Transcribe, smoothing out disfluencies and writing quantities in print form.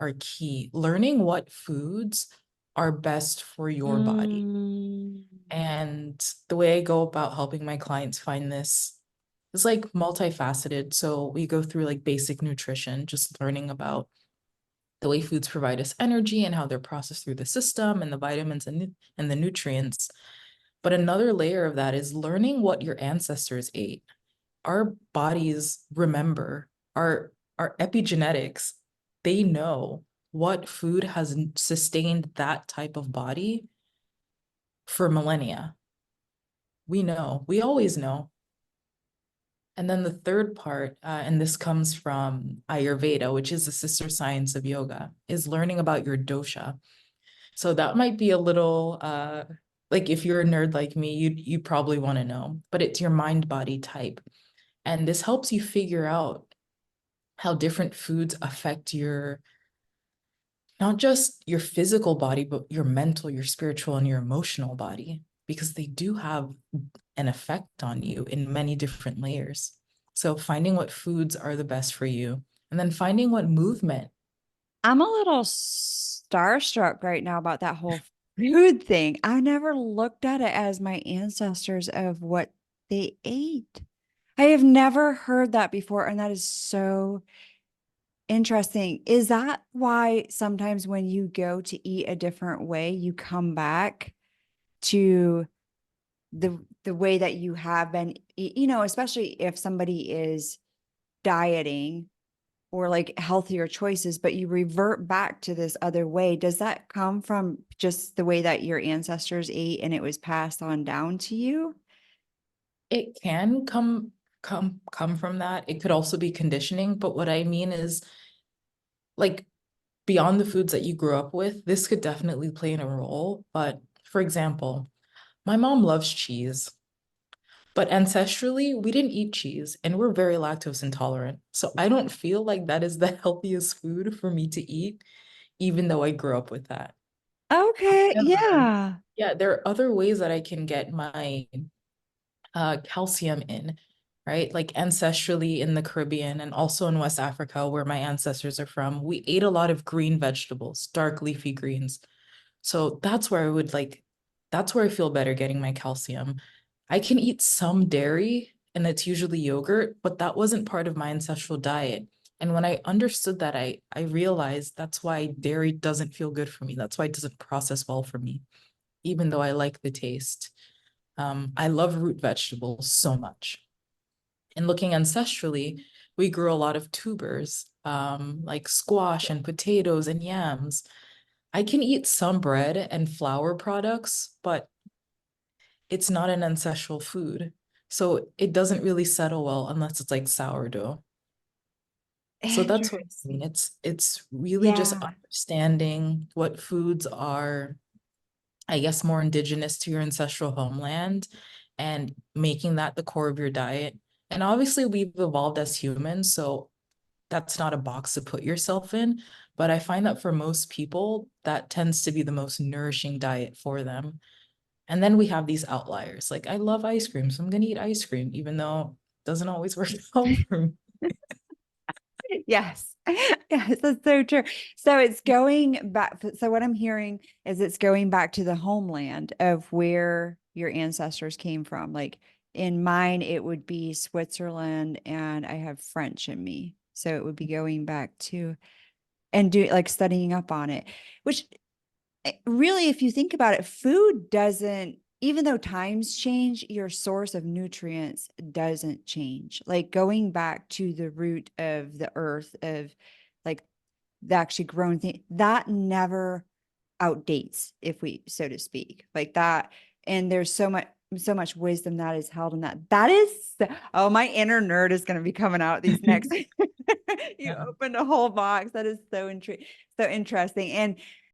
are key. Learning what foods are best for your body. Mm. And the way I go about helping my clients find this is like multifaceted. So we go through like basic nutrition, just learning about the way foods provide us energy and how they're processed through the system and the vitamins and the nutrients. But another layer of that is learning what your ancestors ate. Our bodies remember, our epigenetics, they know what food has sustained that type of body for millennia. We know, we always know. And then the third part, and this comes from Ayurveda, which is the sister science of yoga, is learning about your dosha. So that might be a little like if you're a nerd like me, you probably want to know, but it's your mind body type. And this helps you figure out how different foods affect your not just your physical body, but your mental, your spiritual, and your emotional body, because they do have an effect on you in many different layers. So finding what foods are the best for you, and then finding what movement. I'm a little starstruck right now about that whole food thing. I never looked at it as my ancestors of what they ate. I have never heard that before, and that is so interesting. Is that why sometimes when you go to eat a different way, you come back to the way that you have been, especially if somebody is dieting or like healthier choices, but you revert back to this other way. Does that come from just the way that your ancestors ate and it was passed on down to you? It can come from that. It could also be conditioning, but what I mean is like beyond the foods that you grew up with, this could definitely play in a role. But for example, my mom loves cheese, but ancestrally, we didn't eat cheese and we're very lactose intolerant. So I don't feel like that is the healthiest food for me to eat, even though I grew up with that. Okay, However, yeah. yeah, there are other ways that I can get my calcium in, right? Like ancestrally in the Caribbean and also in West Africa, where my ancestors are from, we ate a lot of green vegetables, dark leafy greens. So that's where I would like, that's where I feel better getting my calcium. I can eat some dairy, and it's usually yogurt, but that wasn't part of my ancestral diet. And when I understood that, I realized that's why dairy doesn't feel good for me. That's why it doesn't process well for me, even though I like the taste. I love root vegetables so much. And looking ancestrally, we grew a lot of tubers, like squash and potatoes and yams. I can eat some bread and flour products, but it's not an ancestral food. So it doesn't really settle well unless it's like sourdough. So that's what I mean. Interesting. It's really just Yeah. understanding what foods are, I guess, more indigenous to your ancestral homeland and making that the core of your diet. And obviously, we've evolved as humans, so that's not a box to put yourself in. But I find that for most people, that tends to be the most nourishing diet for them. And then we have these outliers. Like, I love ice cream, so I'm going to eat ice cream, even though it doesn't always work out for me. Yes. Yes, that's so true. So it's going back. So what I'm hearing is it's going back to the homeland of where your ancestors came from. Like in mine, it would be Switzerland, and I have French in me. So it would be going back to and do like studying up on it, which really, if you think about it, food doesn't, even though times change, your source of nutrients doesn't change. Like going back to the root of the earth, of like the actually grown thing, that never outdates, if we so to speak, like that. And there's so much wisdom that is held in that. That is, oh, my inner nerd is going to be coming out these next. You Yeah. opened a whole box. That is so interesting and